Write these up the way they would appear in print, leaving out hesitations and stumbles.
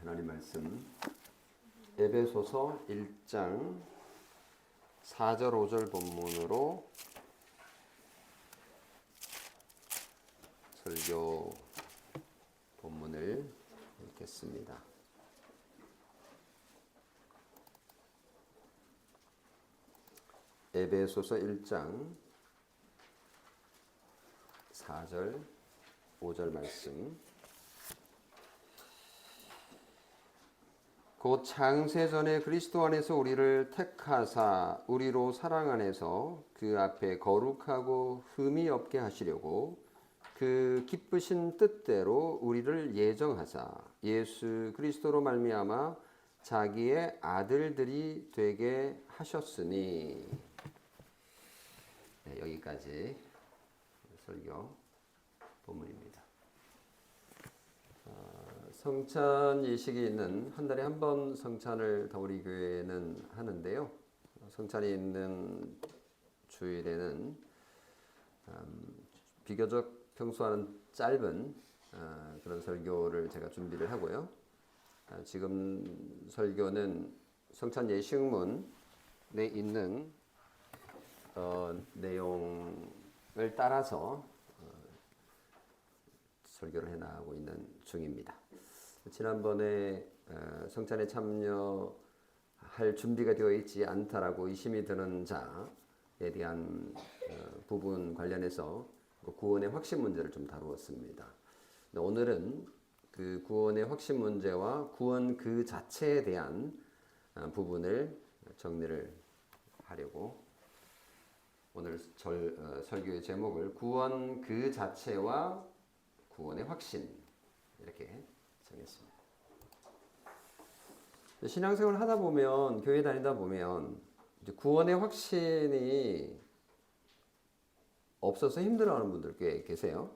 하나님 말씀 에베소서 1장 4절 5절 본문으로 설교 본문을 읽겠습니다. 에베소서 1장 4절 5절 말씀. 곧 창세전에 그리스도 안에서 우리를 택하사 우리로 사랑 안에서 그 앞에 거룩하고 흠이 없게 하시려고 그 기쁘신 뜻대로 우리를 예정하사 예수 그리스도로 말미암아 자기의 아들들이 되게 하셨으니. 네, 여기까지 설교 본문입니다. 성찬 예식이 있는 한 달에 한 번 성찬을 우리 교회는 하는데요. 성찬이 있는 주일에는 비교적 평소와는 짧은 그런 설교를 제가 준비를 하고요. 지금 설교는 성찬 예식문에 있는 내용을 따라서 설교를 해나가고 있는 중입니다. 지난번에 성찬에 참여할 준비가 되어 있지 않다라고 의심이 드는 자에 대한 부분 관련해서 구원의 확신 문제를 좀 다루었습니다. 오늘은 그 구원의 확신 문제와 구원 그 자체에 대한 부분을 정리를 하려고 오늘 설교의 제목을 구원 그 자체와 구원의 확신 이렇게 정했습니다. 신앙생활을 하다 보면 교회 다니다 보면 이제 구원의 확신이 없어서 힘들어하는 분들 꽤 계세요.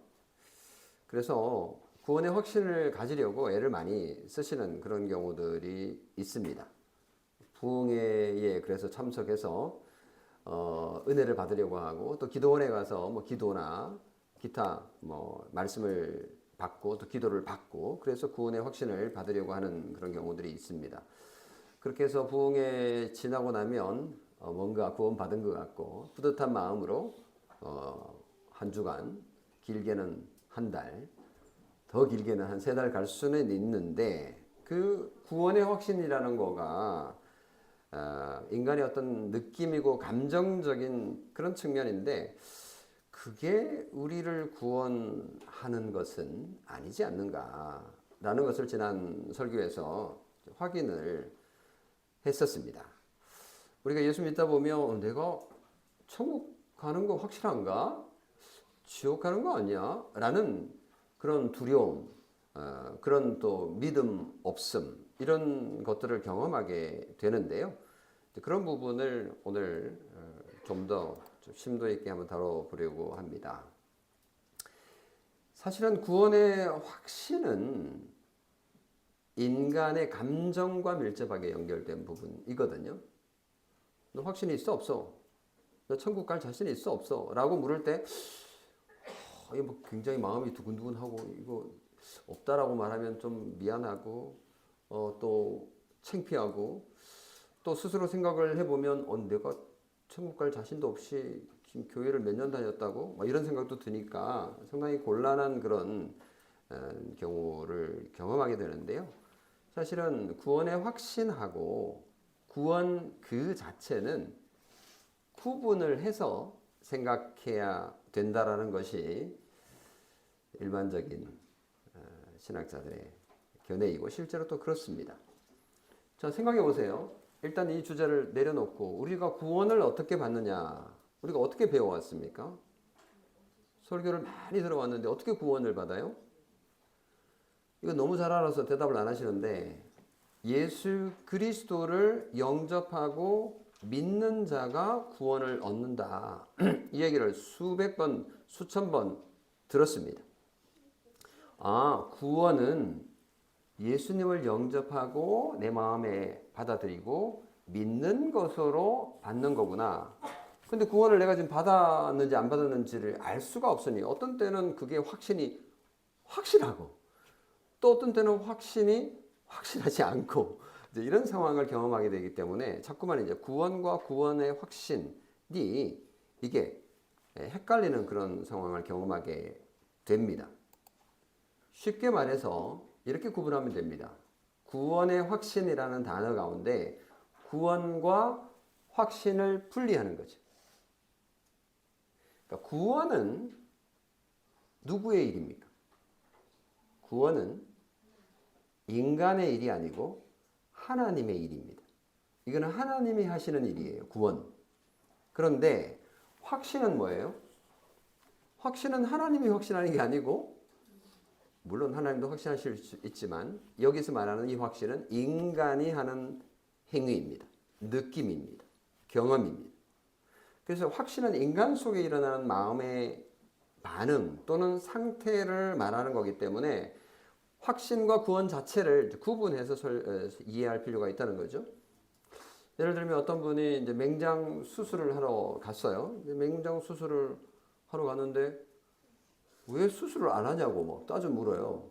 그래서 구원의 확신을 가지려고 애를 많이 쓰시는 그런 경우들이 있습니다. 부흥회에 그래서 참석해서 은혜를 받으려고 하고 또 기도원에 가서 뭐 기도나 기타 뭐 말씀을 받고 또 기도를 받고 그래서 구원의 확신을 받으려고 하는 그런 경우들이 있습니다. 그렇게 해서 부흥회 지나고 나면 뭔가 구원 받은 것 같고 뿌듯한 마음으로 한 주간, 길게는 한 달, 더 길게는 한 3달 갈 수는 있는데 그 구원의 확신이라는 거가 인간의 어떤 느낌이고 감정적인 그런 측면인데 그게 우리를 구원하는 것은 아니지 않는가라는 것을 지난 설교에서 확인을 했었습니다. 우리가 예수 믿다 보면 내가 천국 가는 거 확실한가? 지옥 가는 거 아니야? 라는 그런 두려움, 그런 또 믿음 없음 이런 것들을 경험하게 되는데요. 그런 부분을 오늘 좀 더 심도 있게 한번 다뤄보려고 합니다. 사실은 구원의 확신은 인간의 감정과 밀접하게 연결된 부분이거든요. 너 확신이 있어 없어? 너 천국 갈 자신이 있어 없어? 라고 물을 때 이거 뭐 굉장히 마음이 두근두근하고 이거 없다라고 말하면 좀 미안하고 또 창피하고 또 스스로 생각을 해보면 내가 천국 갈 자신도 없이 지금 교회를 몇 년 다녔다고 막 이런 생각도 드니까 상당히 곤란한 그런 경우를 경험하게 되는데요. 사실은 구원의 확신하고 구원 그 자체는 구분을 해서 생각해야 된다라는 것이 일반적인 신학자들의 견해이고 실제로 또 그렇습니다. 자, 생각해 보세요. 일단 이 주제를 내려놓고 우리가 구원을 어떻게 받느냐, 우리가 어떻게 배워왔습니까? 설교를 많이 들어왔는데 어떻게 구원을 받아요? 이거 너무 잘 알아서 대답을 안 하시는데 예수 그리스도를 영접하고 믿는 자가 구원을 얻는다. 이 얘기를 수백 번, 수천 번 들었습니다. 구원은 예수님을 영접하고 내 마음에 받아들이고 믿는 것으로 받는 거구나. 근데 구원을 내가 지금 받았는지 안 받았는지를 알 수가 없으니 어떤 때는 그게 확신이 확실하고 또 어떤 때는 확신이 확실하지 않고 이제 이런 상황을 경험하게 되기 때문에 자꾸만 이제 구원과 구원의 확신이 이게 헷갈리는 그런 상황을 경험하게 됩니다. 쉽게 말해서 이렇게 구분하면 됩니다. 구원의 확신이라는 단어 가운데 구원과 확신을 분리하는 거죠. 그러니까 구원은 누구의 일입니까? 구원은 인간의 일이 아니고 하나님의 일입니다. 이거는 하나님이 하시는 일이에요. 구원. 그런데 확신은 뭐예요? 확신은 하나님이 확신하는 게 아니고, 물론 하나님도 확신하실 수 있지만 여기서 말하는 이 확신은 인간이 하는 행위입니다. 느낌입니다. 경험입니다. 그래서 확신은 인간 속에 일어나는 마음의 반응 또는 상태를 말하는 거기 때문에 확신과 구원 자체를 구분해서 이해할 필요가 있다는 거죠. 예를 들면 어떤 분이 이제 맹장 수술을 하러 갔어요. 맹장 수술을 하러 갔는데 왜 수술을 안 하냐고 막 따져 물어요.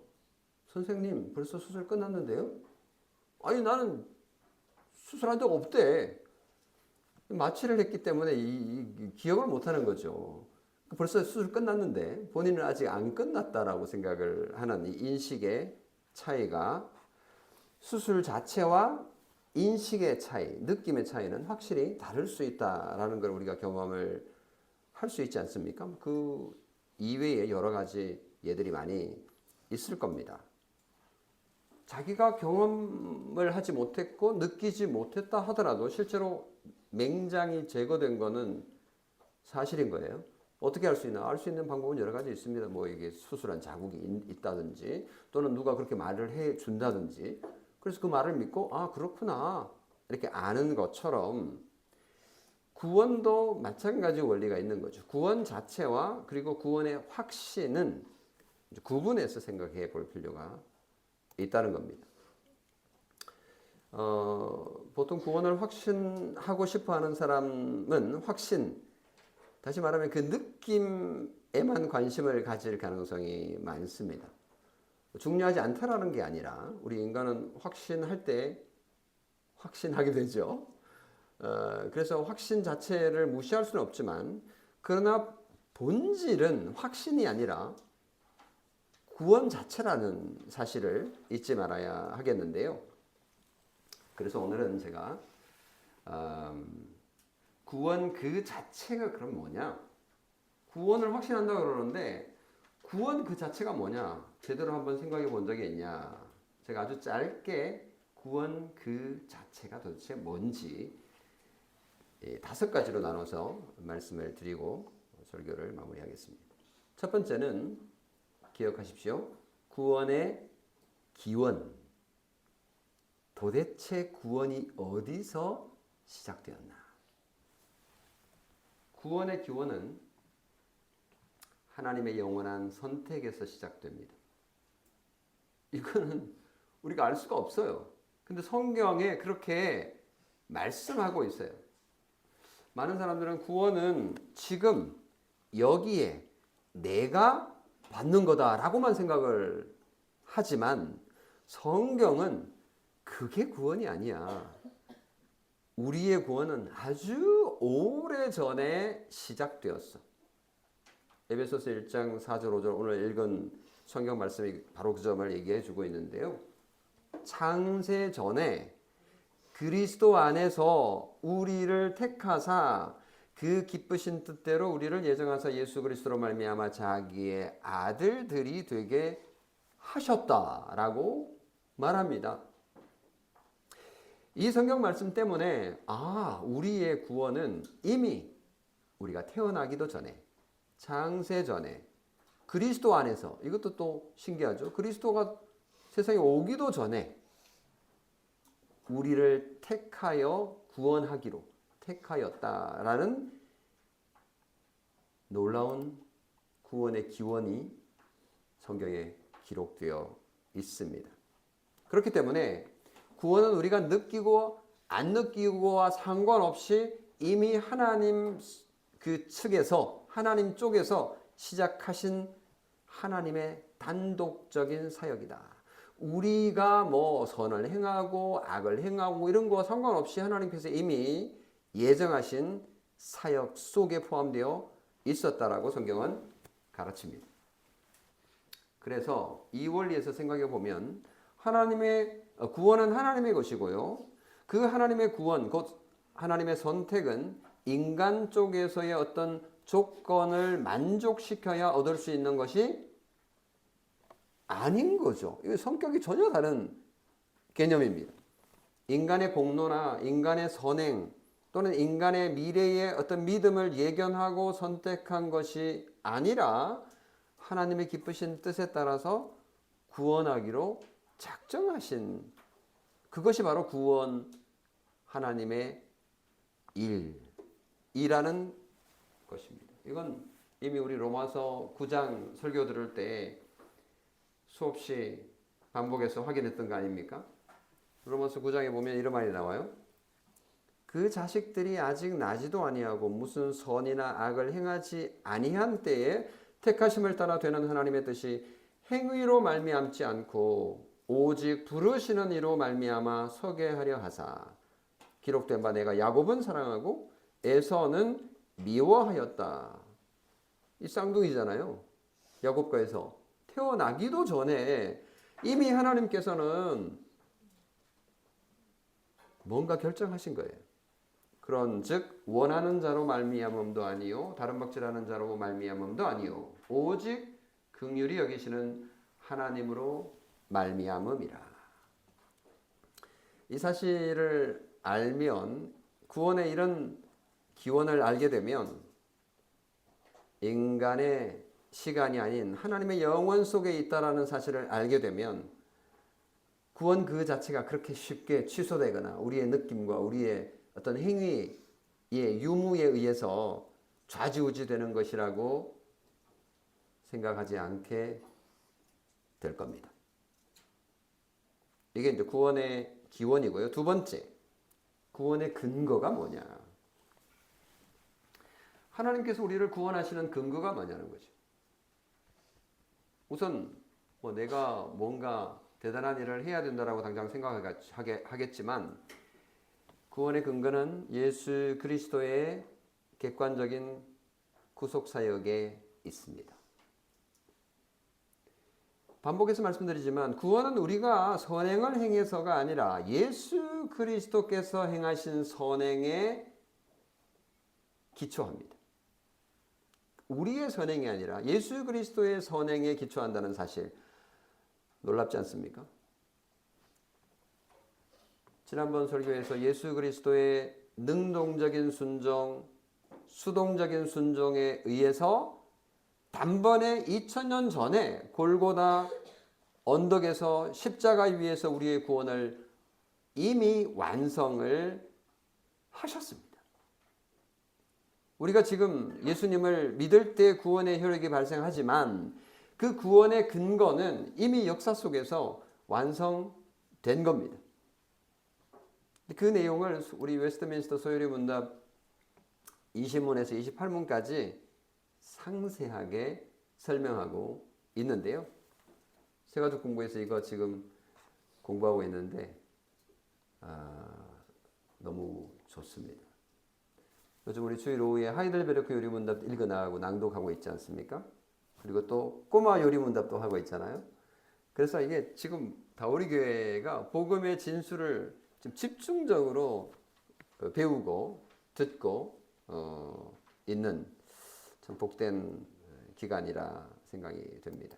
선생님, 벌써 수술 끝났는데요? 아니, 나는 수술한 적 없대. 마취를 했기 때문에 기억을 못 하는 거죠. 벌써 수술 끝났는데 본인은 아직 안 끝났다라고 생각을 하는 이 인식의 차이가, 수술 자체와 인식의 차이, 느낌의 차이는 확실히 다를 수 있다라는 걸 우리가 경험을 할 수 있지 않습니까? 그 이외에 여러 가지 예들이 많이 있을 겁니다. 자기가 경험을 하지 못했고 느끼지 못했다 하더라도 실제로 맹장이 제거된 거는 사실인 거예요. 어떻게 알 수 있나? 알 수 있는 방법은 여러 가지 있습니다. 뭐 이게 수술한 자국이 있다든지 또는 누가 그렇게 말을 해 준다든지. 그래서 그 말을 믿고 아, 그렇구나, 이렇게 아는 것처럼 구원도 마찬가지 원리가 있는 거죠. 구원 자체와 그리고 구원의 확신은 구분해서 생각해 볼 필요가 있다는 겁니다. 보통 구원을 확신하고 싶어 하는 사람은 확신, 다시 말하면 그 느낌에만 관심을 가질 가능성이 많습니다. 중요하지 않다라는 게 아니라 우리 인간은 확신할 때 확신하게 되죠. 그래서 확신 자체를 무시할 수는 없지만, 그러나 본질은 확신이 아니라 구원 자체라는 사실을 잊지 말아야 하겠는데요. 그래서 오늘은 제가 구원 그 자체가 그럼 뭐냐? 구원을 확신한다고 그러는데 구원 그 자체가 뭐냐? 제대로 한번 생각해 본 적이 있냐? 제가 아주 짧게 구원 그 자체가 도대체 뭔지 5가지로 나눠서 말씀을 드리고 설교를 마무리하겠습니다. 첫 번째는 기억하십시오. 구원의 기원. 도대체 구원이 어디서 시작되었나? 구원의 기원은 하나님의 영원한 선택에서 시작됩니다. 이거는 우리가 알 수가 없어요. 근데 성경에 그렇게 말씀하고 있어요. 많은 사람들은 구원은 지금 여기에 내가 받는 거다라고만 생각을 하지만 성경은 그게 구원이 아니야. 우리의 구원은 아주 오래전에 시작되었어. 에베소서 1장 4절 5절 오늘 읽은 성경 말씀이 바로 그 점을 얘기해 주고 있는데요. 창세 전에 그리스도 안에서 우리를 택하사 그 기쁘신 뜻대로 우리를 예정하사 예수 그리스도로 말미암아 자기의 아들들이 되게 하셨다라고 말합니다. 이 성경 말씀 때문에 우리의 구원은 이미 우리가 태어나기도 전에, 창세 전에 그리스도 안에서, 이것도 또 신기하죠. 그리스도가 세상에 오기도 전에 우리를 택하여 구원하기로 택하였다라는 놀라운 구원의 기원이 성경에 기록되어 있습니다. 그렇기 때문에 구원은 우리가 느끼고 안 느끼고와 상관없이 이미 하나님 그 측에서, 하나님 쪽에서 시작하신 하나님의 단독적인 사역이다. 우리가 뭐 선을 행하고 악을 행하고 이런 거 상관없이 하나님께서 이미 예정하신 사역 속에 포함되어 있었다라고 성경은 가르칩니다. 그래서 이 원리에서 생각해 보면 하나님의 구원은 하나님의 것이고요. 그 하나님의 구원, 곧 하나님의 선택은 인간 쪽에서의 어떤 조건을 만족시켜야 얻을 수 있는 것이 아닌 거죠. 이거 성격이 전혀 다른 개념입니다. 인간의 공로나 인간의 선행 또는 인간의 미래의 어떤 믿음을 예견하고 선택한 것이 아니라 하나님의 기쁘신 뜻에 따라서 구원하기로 작정하신 그것이 바로 구원 하나님의 일이라는 것입니다. 이건 이미 우리 로마서 9장 설교 들을 때 수없이 반복해서 확인했던 거 아닙니까? 로마서 9장에 보면 이런 말이 나와요. 그 자식들이 아직 나지도 아니하고 무슨 선이나 악을 행하지 아니한 때에 택하심을 따라 되는 하나님의 뜻이 행위로 말미암지 않고 오직 부르시는 이로 말미암아 서게 하려 하사 기록된 바 내가 야곱은 사랑하고 에서는 미워하였다. 이 쌍둥이잖아요. 야곱과 에서 태어나기도 전에 이미 하나님께서는 뭔가 결정하신 거예요. 그런즉 원하는 자로 말미암음도 아니요 다른 박질하는 자로 말미암음도 아니요 오직 긍휼히 여기시는 하나님으로 말미암음이라. 이 사실을 알면 구원의 이런 기원을 알게 되면 인간의 시간이 아닌 하나님의 영원 속에 있다라는 사실을 알게 되면 구원 그 자체가 그렇게 쉽게 취소되거나 우리의 느낌과 우리의 어떤 행위의 유무에 의해서 좌지우지되는 것이라고 생각하지 않게 될 겁니다. 이게 이제 구원의 기원이고요. 두 번째, 구원의 근거가 뭐냐? 하나님께서 우리를 구원하시는 근거가 뭐냐는 거죠. 우선 뭐 내가 뭔가 대단한 일을 해야 된다라고 당장 생각하겠지만 구원의 근거는 예수 그리스도의 객관적인 구속 사역에 있습니다. 반복해서 말씀드리지만 구원은 우리가 선행을 행해서가 아니라 예수 그리스도께서 행하신 선행에 기초합니다. 우리의 선행이 아니라 예수 그리스도의 선행에 기초한다는 사실 놀랍지 않습니까? 지난번 설교에서 예수 그리스도의 능동적인 순종, 수동적인 순종에 의해서 단번에 2000년 전에 골고다 언덕에서 십자가 위에서 우리의 구원을 이미 완성을 하셨습니다. 우리가 지금 예수님을 믿을 때 구원의 효력이 발생하지만 그 구원의 근거는 이미 역사 속에서 완성된 겁니다. 그 내용을 우리 웨스트민스터 소요리 문답 20문에서 28문까지 상세하게 설명하고 있는데요. 세가족 공부에서 이거 지금 공부하고 있는데 너무 좋습니다. 요즘 우리 주일 오후에 하이델베르크 요리문답 읽어나가고 낭독하고 있지 않습니까? 그리고 또 꼬마 요리문답도 하고 있잖아요. 그래서 이게 지금 다우리 교회가 복음의 진수를 좀 집중적으로 배우고 듣고 있는 참 복된 기간이라 생각이 됩니다.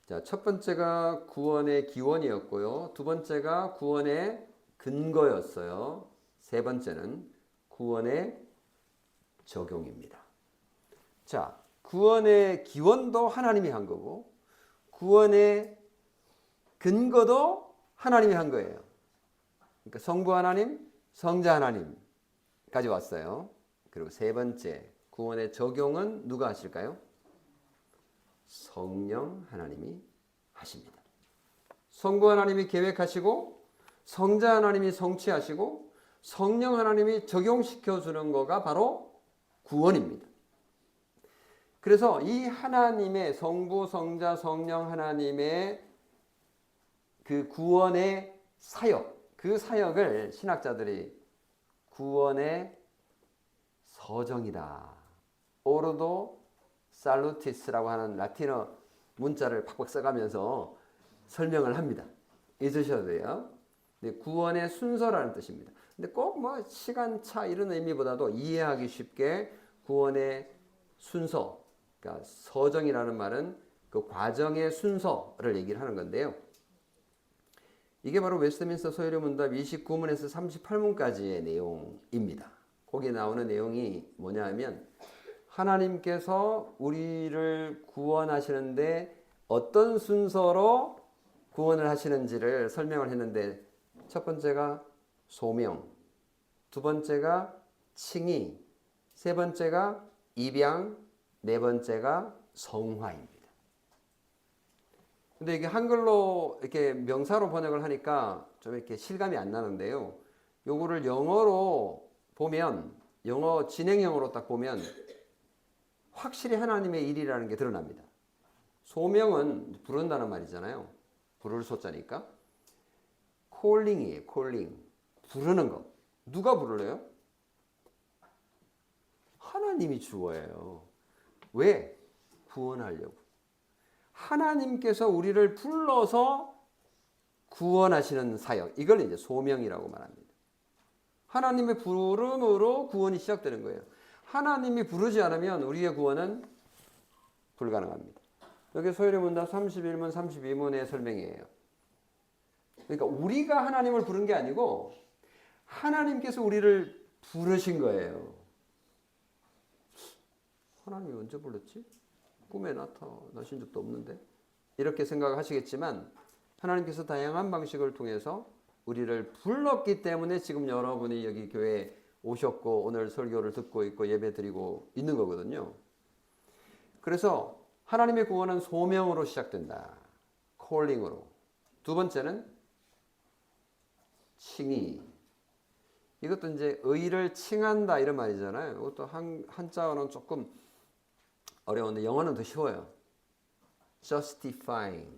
자, 첫 번째가 구원의 기원이었고요. 두 번째가 구원의 근거였어요. 세 번째는 구원의 적용입니다. 자, 구원의 기원도 하나님이 한 거고 구원의 근거도 하나님이 한 거예요. 그러니까 성부 하나님, 성자 하나님까지 왔어요. 그리고 세 번째, 구원의 적용은 누가 하실까요? 성령 하나님이 하십니다. 성부 하나님이 계획하시고 성자 하나님이 성취하시고 성령 하나님이 적용시켜 주는 거가 바로 구원입니다. 그래서 이 하나님의 성부, 성자, 성령 하나님의 그 구원의 사역, 그 사역을 신학자들이 구원의 서정이다. 오르도 살루티스라고 하는 라틴어 문자를 팍팍 써가면서 설명을 합니다. 잊으셔도 돼요. 구원의 순서라는 뜻입니다. 근데 꼭 뭐 시간차 이런 의미보다도 이해하기 쉽게 구원의 순서, 그러니까 서정이라는 말은 그 과정의 순서를 얘기를 하는 건데요. 이게 바로 웨스트민스터 소요리문답 29문에서 38문까지의 내용입니다. 거기에 나오는 내용이 뭐냐면 하나님께서 우리를 구원하시는데 어떤 순서로 구원을 하시는지를 설명을 했는데 첫 번째가 소명, 두 번째가 칭의, 세 번째가 입양, 네 번째가 성화입니다. 근데 이게 한글로 이렇게 명사로 번역을 하니까 좀 이렇게 실감이 안 나는데요. 요거를 영어로 보면, 영어 진행형으로 딱 보면 확실히 하나님의 일이라는 게 드러납니다. 소명은 부른다는 말이잖아요. 부를 소자니까. calling이에요. calling. 부르는 것. 누가 부르래요? 하나님이 주어예요. 왜? 구원하려고. 하나님께서 우리를 불러서 구원하시는 사역. 이걸 이제 소명이라고 말합니다. 하나님의 부름으로 구원이 시작되는 거예요. 하나님이 부르지 않으면 우리의 구원은 불가능합니다. 여기 소요리문답 31문, 32문의 설명이에요. 그러니까 우리가 하나님을 부른 게 아니고 하나님께서 우리를 부르신 거예요. 하나님이 언제 불렀지? 꿈에 나타나신 적도 없는데? 이렇게 생각하시겠지만 하나님께서 다양한 방식을 통해서 우리를 불렀기 때문에 지금 여러분이 여기 교회에 오셨고 오늘 설교를 듣고 있고 예배 드리고 있는 거거든요. 그래서 하나님의 구원은 소명으로 시작된다. 콜링으로. 두 번째는 칭의. 이것도 이제 의를 칭한다 이런 말이잖아요. 이것도 한자어는 조금 어려운데 영어는 더 쉬워요. justifying.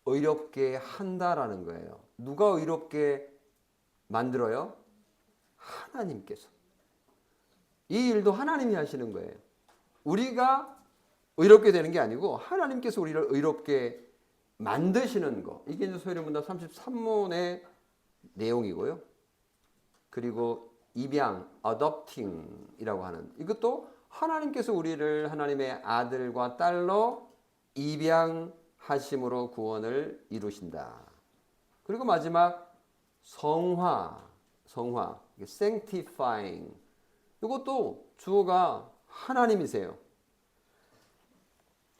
의롭게 한다라는 거예요. 누가 의롭게 만들어요? 하나님께서. 이 일도 하나님이 하시는 거예요. 우리가 의롭게 되는 게 아니고 하나님께서 우리를 의롭게 만드시는 거. 이게 이제 소요리문답 33문의 내용이고요. 그리고 입양, adopting이라고 하는 이것도 하나님께서 우리를 하나님의 아들과 딸로 입양하심으로 구원을 이루신다. 그리고 마지막 성화, sanctifying. 이것도 주어가 하나님이세요.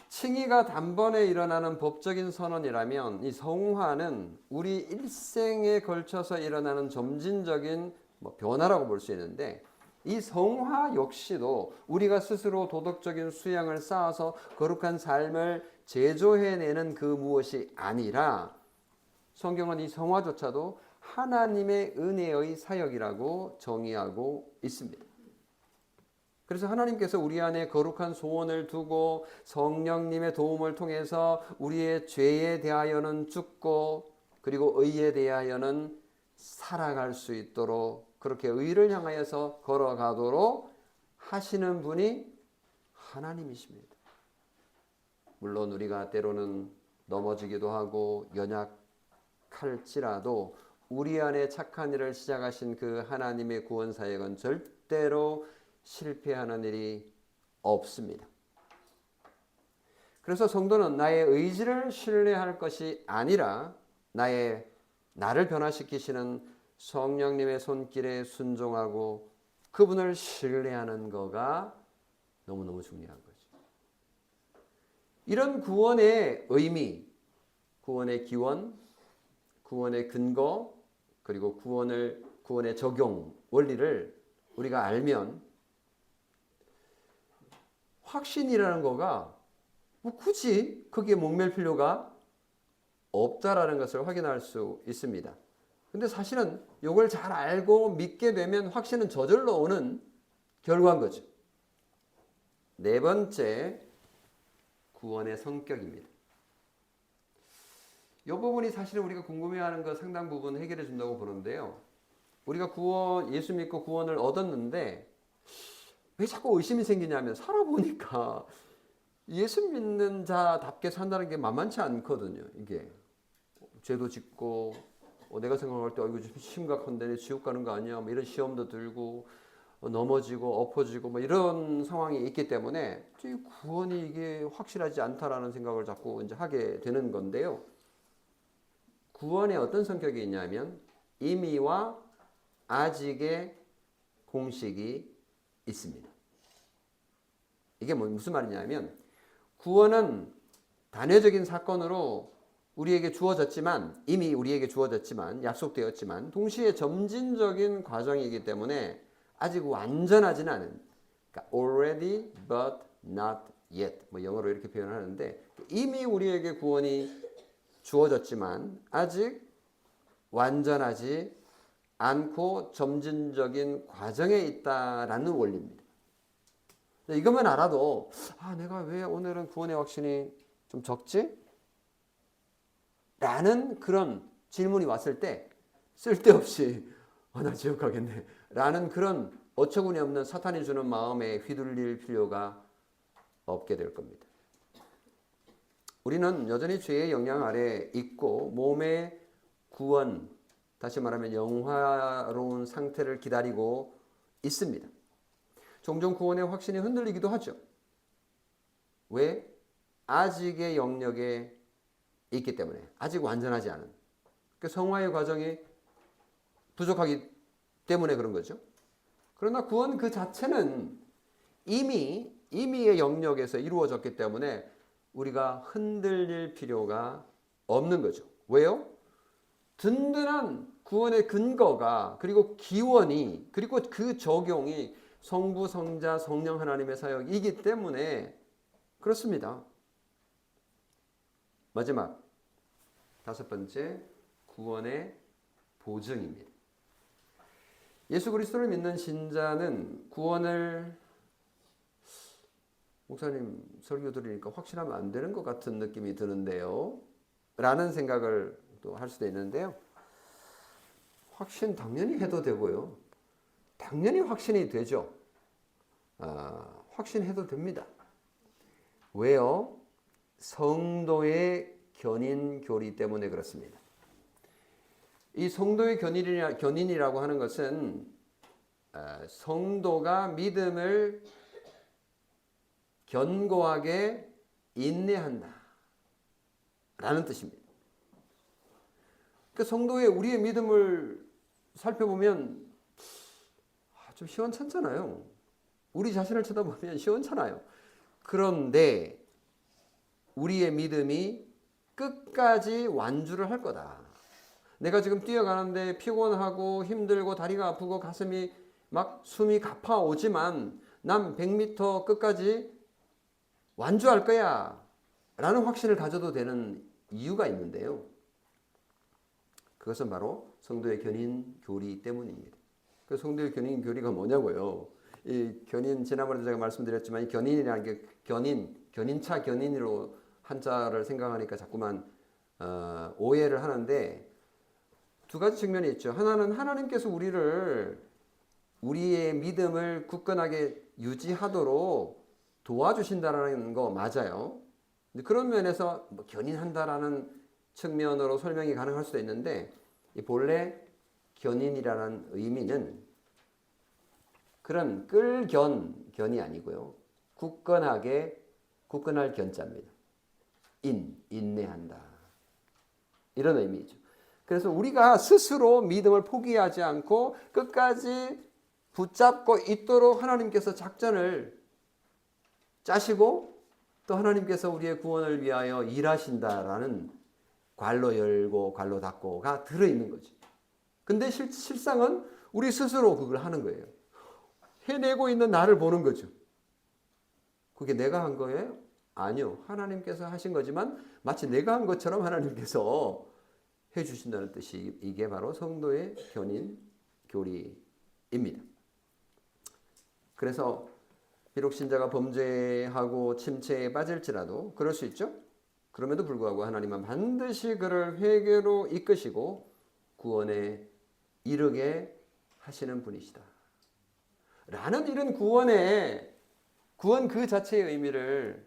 칭의가 단번에 일어나는 법적인 선언이라면 이 성화는 우리 일생에 걸쳐서 일어나는 점진적인 변화라고 볼 수 있는데 이 성화 역시도 우리가 스스로 도덕적인 수양을 쌓아서 거룩한 삶을 제조해내는 그 무엇이 아니라 성경은 이 성화조차도 하나님의 은혜의 사역이라고 정의하고 있습니다. 그래서 하나님께서 우리 안에 거룩한 소원을 두고 성령님의 도움을 통해서 우리의 죄에 대하여는 죽고 그리고 의에 대하여는 살아갈 수 있도록 그렇게 의를 향하여서 걸어가도록 하시는 분이 하나님이십니다. 물론 우리가 때로는 넘어지기도 하고 연약할지라도 우리 안에 착한 일을 시작하신 그 하나님의 구원 사역은 절대로 실패하는 일이 없습니다. 그래서 성도는 나의 의지를 신뢰할 것이 아니라 나를 변화시키시는 성령님의 손길에 순종하고 그분을 신뢰하는 거가 너무너무 중요한 거죠. 이런 구원의 의미, 구원의 기원, 구원의 근거, 그리고 구원의 적용 원리를 우리가 알면 확신이라는 거가 굳이 거기에 목맬 필요가 없다라는 것을 확인할 수 있습니다. 근데 사실은 이걸 잘 알고 믿게 되면 확신은 저절로 오는 결과인 거죠. 네 번째, 구원의 성격입니다. 이 부분이 사실은 우리가 궁금해하는 거 상당 부분 해결해 준다고 보는데요. 우리가 구원, 예수 믿고 구원을 얻었는데 왜 자꾸 의심이 생기냐면 살아보니까 예수 믿는 자답게 산다는 게 만만치 않거든요. 이게 죄도 짓고 내가 생각할 때 이거 좀 심각한데 지옥 가는 거 아니야? 뭐 이런 시험도 들고 넘어지고 엎어지고 뭐 이런 상황이 있기 때문에 구원이 이게 확실하지 않다라는 생각을 자꾸 이제 하게 되는 건데요. 구원에 어떤 성격이 있냐면 임의와 아직의 공식이 있습니다. 이게 무슨 말이냐면 구원은 단회적인 사건으로 우리에게 주어졌지만 이미 우리에게 주어졌지만 약속되었지만 동시에 점진적인 과정이기 때문에 아직 완전하지는 않은 그러니까 already but not yet 뭐 영어로 이렇게 표현하는데 이미 우리에게 구원이 주어졌지만 아직 완전하지 않고 점진적인 과정에 있다라는 원리입니다. 이것만 알아도 내가 왜 오늘은 구원의 확신이 좀 적지? 라는 그런 질문이 왔을 때 쓸데없이 나 지옥 가겠네 라는 그런 어처구니 없는 사탄이 주는 마음에 휘둘릴 필요가 없게 될 겁니다. 우리는 여전히 죄의 영향 아래 있고 몸의 구원, 다시 말하면 영화로운 상태를 기다리고 있습니다. 종종 구원의 확신이 흔들리기도 하죠. 왜? 아직의 영역에 있기 때문에 아직 완전하지 않은 성화의 과정이 부족하기 때문에 그런 거죠. 그러나 구원 그 자체는 이미의 영역에서 이루어졌기 때문에 우리가 흔들릴 필요가 없는 거죠. 왜요? 든든한 구원의 근거가 그리고 기원이 그리고 그 적용이 성부, 성자, 성령 하나님의 사역이기 때문에 그렇습니다. 마지막 다섯 번째 구원의 보증입니다. 예수 그리스도를 믿는 신자는 구원을 목사님 설교 들으니까 확신하면 안 되는 것 같은 느낌이 드는데요 라는 생각을 또 할 수도 있는데요. 확신 당연히 해도 되고요. 당연히 확신이 되죠. 확신해도 됩니다. 왜요? 성도의 견인 교리 때문에 그렇습니다. 이 성도의 견인이라고 하는 것은 성도가 믿음을 견고하게 인내한다 라는 뜻입니다. 그 성도의 우리의 믿음을 살펴보면 좀 시원찮잖아요. 우리 자신을 쳐다보면 시원찮아요. 그런데 우리의 믿음이 끝까지 완주를 할 거다. 내가 지금 뛰어가는데 피곤하고 힘들고 다리가 아프고 가슴이 막 숨이 가파오지만 난 100m 끝까지 완주할 거야 라는 확신을 가져도 되는 이유가 있는데요. 그것은 바로 성도의 견인 교리 때문입니다. 그 성도의 견인 교리가 뭐냐고요. 이 견인 지난번에 제가 말씀드렸지만 이 견인이라는 게 견인차 견인으로 한자를 생각하니까 자꾸만 오해를 하는데 두 가지 측면이 있죠. 하나는 하나님께서 우리의 믿음을 굳건하게 유지하도록 도와주신다는 거 맞아요. 그런 면에서 견인한다라는 측면으로 설명이 가능할 수도 있는데 이 본래 견인이라는 의미는 그런 견이 아니고요. 굳건할 견자입니다. 인내한다. 이런 의미죠. 그래서 우리가 스스로 믿음을 포기하지 않고 끝까지 붙잡고 있도록 하나님께서 작전을 짜시고 또 하나님께서 우리의 구원을 위하여 일하신다라는 괄로 열고 괄로 닫고가 들어있는 거죠. 근데 실상은 우리 스스로 그걸 하는 거예요. 해내고 있는 나를 보는 거죠. 그게 내가 한 거예요? 아니요. 하나님께서 하신 거지만 마치 내가 한 것처럼 하나님께서 해주신다는 뜻이 이게 바로 성도의 견인 교리입니다. 그래서 비록 신자가 범죄하고 침체에 빠질지라도 그럴 수 있죠. 그럼에도 불구하고 하나님은 반드시 그를 회개로 이끄시고 구원에 이르게 하시는 분이시다. 라는 이런 구원 그 자체의 의미를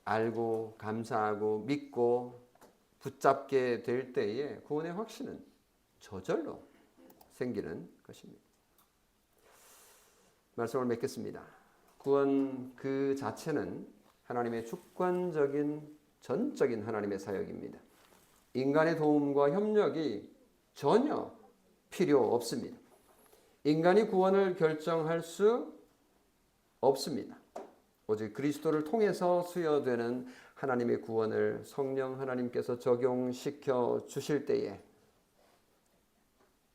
알고 감사하고 믿고 붙잡게 될 때에 구원의 확신은 저절로 생기는 것입니다. 말씀을 맺겠습니다. 구원 그 자체는 하나님의 주권적인 전적인 하나님의 사역입니다. 인간의 도움과 협력이 전혀 필요 없습니다. 인간이 구원을 결정할 수 없습니다. 오직 그리스도를 통해서 수여되는 하나님의 구원을 성령 하나님께서 적용시켜 주실 때에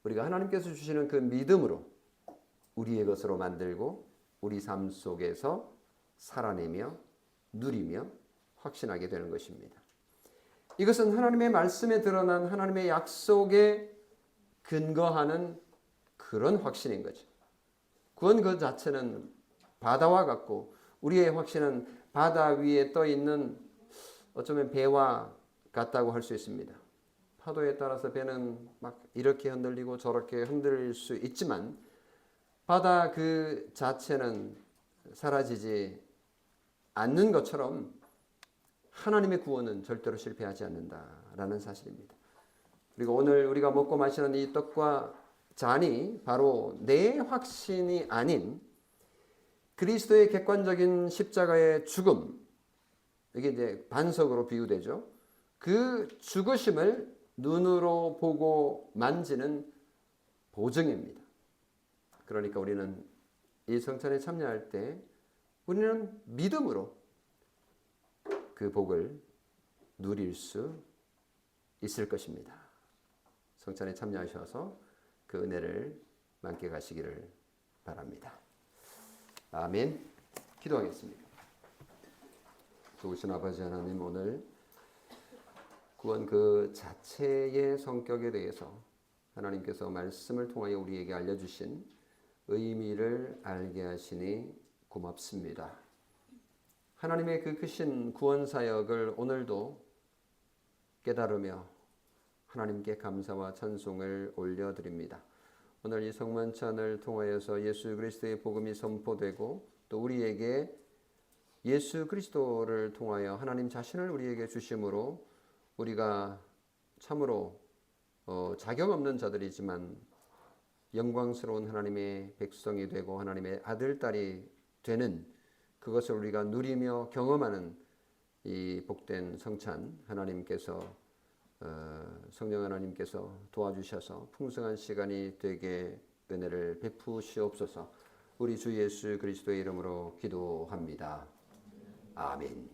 우리가 하나님께서 주시는 그 믿음으로 우리의 것으로 만들고 우리 삶 속에서 살아내며 누리며 확신하게 되는 것입니다. 이것은 하나님의 말씀에 드러난 하나님의 약속에 근거하는 그런 확신인 거죠. 구원 그 자체는 바다와 같고 우리의 확신은 바다 위에 떠 있는 어쩌면 배와 같다고 할 수 있습니다. 파도에 따라서 배는 막 이렇게 흔들리고 저렇게 흔들릴 수 있지만 바다 그 자체는 사라지지 않는 것처럼 하나님의 구원은 절대로 실패하지 않는다라는 사실입니다. 그리고 오늘 우리가 먹고 마시는 이 떡과 잔이 바로 내 확신이 아닌 그리스도의 객관적인 십자가의 죽음, 이게 이제 반석으로 비유되죠. 그 죽으심을 눈으로 보고 만지는 보증입니다. 그러니까 우리는 이 성찬에 참여할 때 우리는 믿음으로 그 복을 누릴 수 있을 것입니다. 성찬에 참여하셔서 그 은혜를 만끽하시기를 바랍니다. 아멘. 기도하겠습니다. 좋으신 아버지 하나님, 오늘 구원 그 자체의 성격에 대해서 하나님께서 말씀을 통하여 우리에게 알려주신 의미를 알게 하시니 고맙습니다. 하나님의 그 크신 구원 사역을 오늘도 깨달으며 하나님께 감사와 찬송을 올려드립니다. 오늘 이 성만찬을 통하여서 예수 그리스도의 복음이 선포되고 또 우리에게 예수 그리스도를 통하여 하나님 자신을 우리에게 주심으로 우리가 참으로 자격 없는 자들이지만 영광스러운 하나님의 백성이 되고 하나님의 아들, 딸이 되는 그것을 우리가 누리며 경험하는 이 복된 성찬, 하나님께서 성령 하나님께서 도와주셔서 풍성한 시간이 되게 은혜를 베푸시옵소서. 우리 주 예수 그리스도의 이름으로 기도합니다. 아멘.